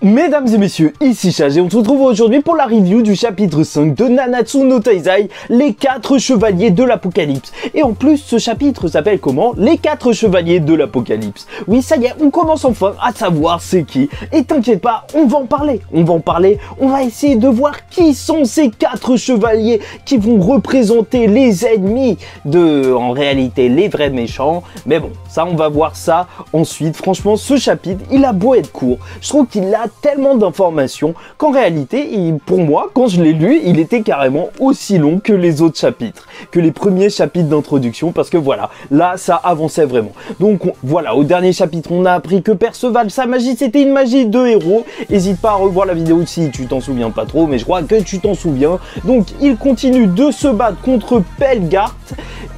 Mesdames et messieurs, ici Chage et on se retrouve aujourd'hui pour la review du chapitre 5 de Nanatsu no Taizai, les 4 chevaliers de l'apocalypse. Et en plus, ce chapitre s'appelle comment? Les 4 chevaliers de l'apocalypse. Oui, ça y est, on commence enfin à savoir c'est qui. Et t'inquiète pas, on va en parler. On va essayer de voir qui sont ces 4 chevaliers qui vont représenter les ennemis en réalité, les vrais méchants. Mais bon, ça, on va voir ça ensuite. Franchement, ce chapitre, il a beau être court, je trouve qu'il a tellement d'informations qu'en réalité, pour moi, quand je l'ai lu, il était carrément aussi long que les autres chapitres, que les premiers chapitres d'introduction, parce que voilà, là, ça avançait vraiment. Donc voilà, au dernier chapitre, on a appris que Perceval, sa magie, c'était une magie de héros. N'hésite pas à revoir la vidéo si tu t'en souviens pas trop, mais je crois que tu t'en souviens. Donc, il continue de se battre contre Pelgart,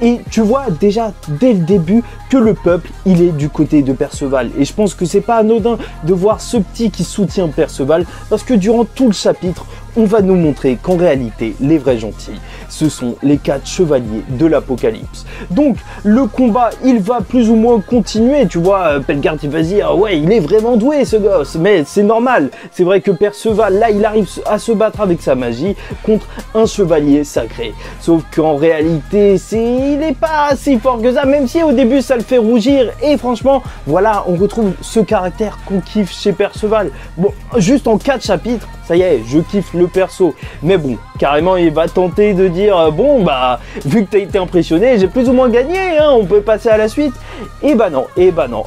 et tu vois déjà, dès le début, que le peuple, il est du côté de Perceval. Et je pense que c'est pas anodin de voir ce petit qui soutient Perceval, parce que durant tout le chapitre, on va nous montrer qu'en réalité, les vrais gentils, ce sont les 4 chevaliers de l'apocalypse. Donc, le combat, il va plus ou moins continuer, tu vois, Pelgart, il va se dire, ouais, il est vraiment doué, ce gosse, mais c'est normal. C'est vrai que Perceval, là, il arrive à se battre avec sa magie contre un chevalier sacré. Sauf qu'en réalité, il n'est pas si fort que ça, même si au début, ça le fait rougir. Et franchement, voilà, on retrouve ce caractère qu'on kiffe chez Perceval. Bon, juste en 4 chapitres, ça y est, je kiffe le perso. Mais bon, carrément, il va tenter de dire, bon, bah, vu que t'as été impressionné, j'ai plus ou moins gagné, hein, on peut passer à la suite. Et bah non.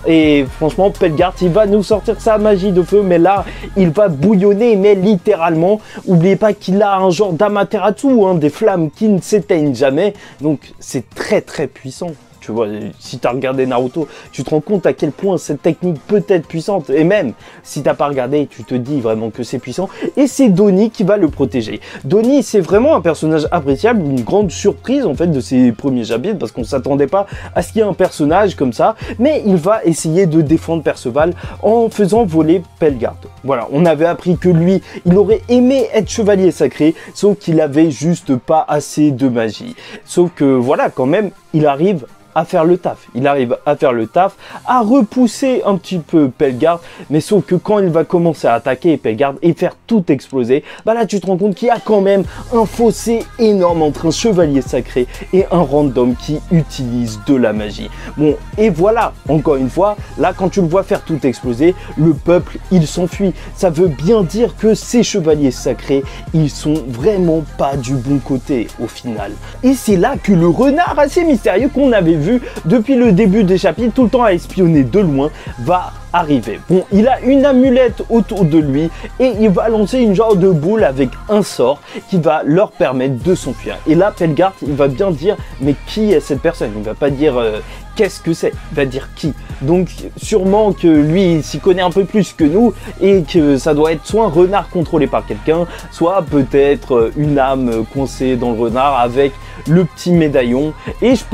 Et franchement, Pelgart, il va nous sortir sa magie de feu, mais là, il va bouillonner, mais littéralement. Oubliez pas qu'il a un genre d'Amaterasu, hein, des flammes qui ne s'éteignent jamais. Donc, c'est très, très puissant. Tu vois, si tu as regardé Naruto, tu te rends compte à quel point cette technique peut être puissante. Et même, si tu n'as pas regardé, tu te dis vraiment que c'est puissant. Et c'est Donnie qui va le protéger. Donnie, c'est vraiment un personnage appréciable, une grande surprise en fait de ses premiers chapitres, parce qu'on ne s'attendait pas à ce qu'il y ait un personnage comme ça. Mais il va essayer de défendre Perceval en faisant voler Pelgart. Voilà, on avait appris que lui, il aurait aimé être chevalier sacré, sauf qu'il avait juste pas assez de magie. Sauf que voilà, quand même, il arrive à faire le taf. Il arrive à faire le taf, à repousser un petit peu Pelgart, mais sauf que quand il va commencer à attaquer Pelgart et faire tout exploser, bah là tu te rends compte qu'il y a quand même un fossé énorme entre un chevalier sacré et un random qui utilise de la magie. Bon, et voilà, encore une fois, là quand tu le vois faire tout exploser, le peuple, il s'enfuit. Ça veut bien dire que ces chevaliers sacrés, ils sont vraiment pas du bon côté au final. Et c'est là que le renard assez mystérieux qu'on avait vu depuis le début des chapitres, tout le temps à espionner de loin, va arriver. Bon, il a une amulette autour de lui et il va lancer une genre de boule avec un sort qui va leur permettre de s'enfuir. Et là, Pelgart, il va bien dire, mais qui est cette personne? Il va pas dire qu'est-ce que c'est, il va dire qui. Donc sûrement que lui, il s'y connaît un peu plus que nous et que ça doit être soit un renard contrôlé par quelqu'un, soit peut-être une âme coincée dans le renard avec le petit médaillon. Et je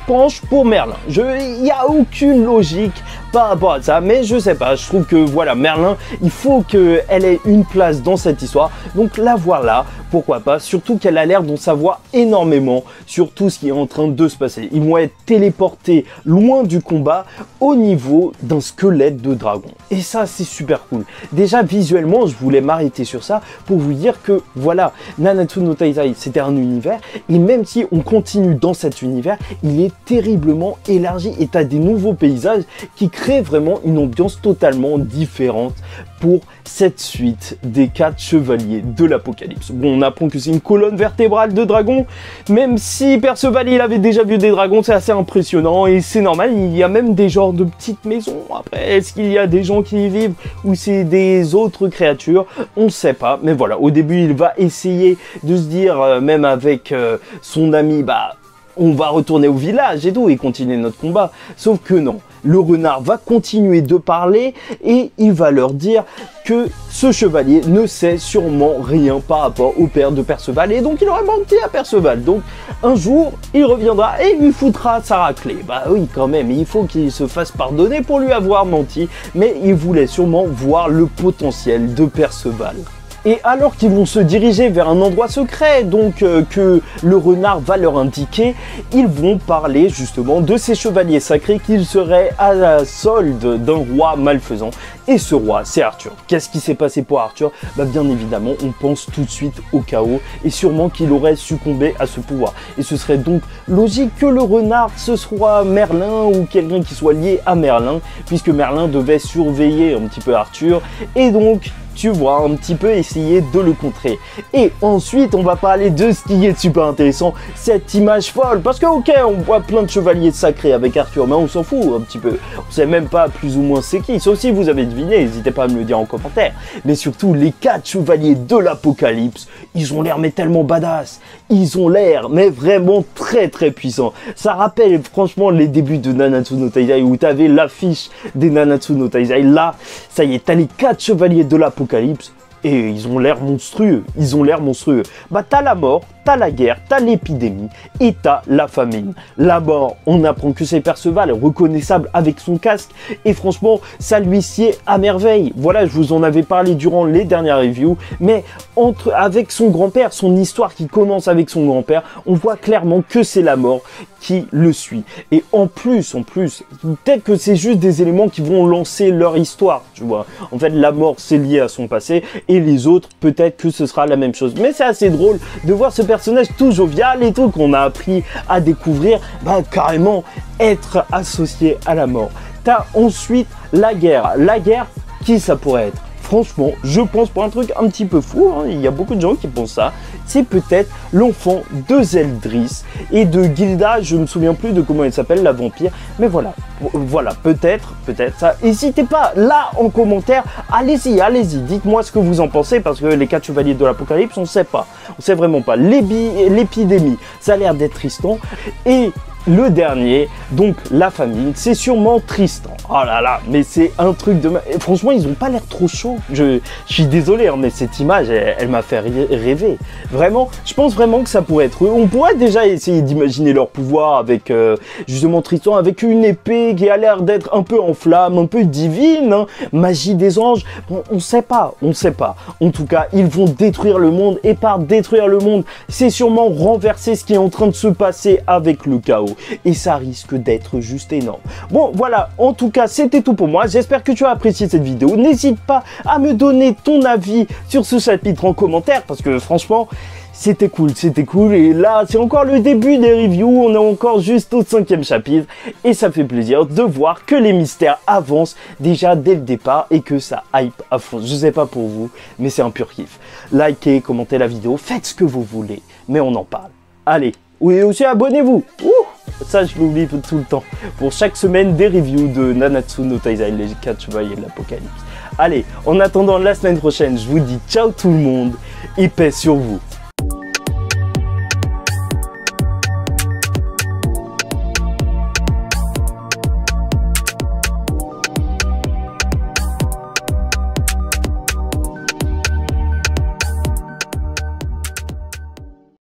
penche pour Merlin. Il n'y a aucune logique par rapport à ça, mais je sais pas, je trouve que voilà, Merlin, il faut qu'elle ait une place dans cette histoire, donc la voir là, pourquoi pas, surtout qu'elle a l'air d'en savoir énormément sur tout ce qui est en train de se passer. Ils vont être téléportés loin du combat au niveau d'un squelette de dragon. Et ça, c'est super cool. Déjà, visuellement, je voulais m'arrêter sur ça pour vous dire que voilà, Nanatsu no Taizai, c'était un univers, et même si on continue dans cet univers, il est terriblement élargi et tu as des nouveaux paysages qui créent vraiment une ambiance totalement différente pour cette suite des 4 chevaliers de l'apocalypse. Bon, on apprend que c'est une colonne vertébrale de dragons, même si Perceval il avait déjà vu des dragons, c'est assez impressionnant et c'est normal, il y a même des genres de petites maisons. Après, est-ce qu'il y a des gens qui y vivent ou c'est des autres créatures? On ne sait pas, mais voilà, au début il va essayer de se dire, même avec son ami, bah on va retourner au village et tout et continuer notre combat, sauf que non. Le renard va continuer de parler et il va leur dire que ce chevalier ne sait sûrement rien par rapport au père de Perceval et donc il aurait menti à Perceval. Donc un jour, il reviendra et lui foutra sa raclée. Bah oui, quand même, il faut qu'il se fasse pardonner pour lui avoir menti, mais il voulait sûrement voir le potentiel de Perceval. Et alors qu'ils vont se diriger vers un endroit secret, donc que le renard va leur indiquer, ils vont parler justement de ces chevaliers sacrés qu'ils seraient à la solde d'un roi malfaisant. Et ce roi, c'est Arthur. Qu'est-ce qui s'est passé pour Arthur? Bah bien évidemment, on pense tout de suite au chaos et sûrement qu'il aurait succombé à ce pouvoir. Et ce serait donc logique que le renard, ce soit Merlin ou quelqu'un qui soit lié à Merlin, puisque Merlin devait surveiller un petit peu Arthur et donc tu vois, un petit peu essayer de le contrer. Et ensuite, on va parler de ce qui est super intéressant, cette image folle. Parce que, ok, on voit plein de chevaliers sacrés avec Arthur, mais on s'en fout un petit peu. On sait même pas plus ou moins c'est qui. Sauf si vous avez deviné, n'hésitez pas à me le dire en commentaire. Mais surtout, les 4 chevaliers de l'Apocalypse, ils ont l'air mais tellement badass. Ils ont l'air mais vraiment très très puissants. Ça rappelle franchement les débuts de Nanatsu no Taizai où tu avais l'affiche des Nanatsu no Taizai. Là, ça y est, t'as les 4 chevaliers de l'Apocalypse. Et ils ont l'air monstrueux, Bah t'as la mort, t'as la guerre, t'as l'épidémie et t'as la famine. La mort, on apprend que c'est Perceval, reconnaissable avec son casque et franchement, ça lui sied à merveille. Voilà, je vous en avais parlé durant les dernières reviews, mais avec son grand-père, son histoire qui commence avec son grand-père, on voit clairement que c'est la mort qui le suit. Et en plus, peut-être que c'est juste des éléments qui vont lancer leur histoire, tu vois. En fait, la mort, c'est lié à son passé et les autres, peut-être que ce sera la même chose. Mais c'est assez drôle de voir ce personnage tout jovial et tout qu'on a appris à découvrir, bah carrément être associé à la mort. T'as ensuite la guerre. La guerre, qui ça pourrait être? Franchement, je pense pour un truc un petit peu fou, hein, il y a beaucoup de gens qui pensent ça, c'est peut-être l'enfant de Zeldris et de Gilda, je me souviens plus de comment elle s'appelle, la vampire, mais voilà, peut-être ça. N'hésitez pas là en commentaire, allez-y, dites-moi ce que vous en pensez, parce que les 4 chevaliers de l'Apocalypse, on sait pas, on sait vraiment pas. L'épidémie, ça a l'air d'être Tristan, et le dernier, donc la famine, c'est sûrement Tristan. Oh là là, mais c'est un truc de... Franchement, ils ont pas l'air trop chauds. Je suis désolé, hein, mais cette image, elle m'a fait rêver. Vraiment, je pense vraiment que ça pourrait être eux. On pourrait déjà essayer d'imaginer leur pouvoir avec, justement, Tristan, avec une épée qui a l'air d'être un peu en flamme, un peu divine, hein, magie des anges. Bon, on sait pas. En tout cas, ils vont détruire le monde, et par détruire le monde, c'est sûrement renverser ce qui est en train de se passer avec le chaos. Et ça risque d'être juste énorme. Bon, voilà, en tout cas, c'était tout pour moi. J'espère que tu as apprécié cette vidéo. N'hésite pas à me donner ton avis sur ce chapitre en commentaire, parce que franchement, c'était cool. Et là, c'est encore le début des reviews. On est encore juste au 5e chapitre. Et ça fait plaisir de voir que les mystères avancent déjà dès le départ et que ça hype à fond. Je sais pas pour vous, mais c'est un pur kiff. Likez, commentez la vidéo, faites ce que vous voulez, mais on en parle. Allez, oui, aussi abonnez-vous. Ça, je l'oublie tout le temps. Pour chaque semaine, des reviews de Nanatsu no Taizai, les 4 chevaliers de l'Apocalypse. Allez, en attendant la semaine prochaine, je vous dis ciao tout le monde et paix sur vous.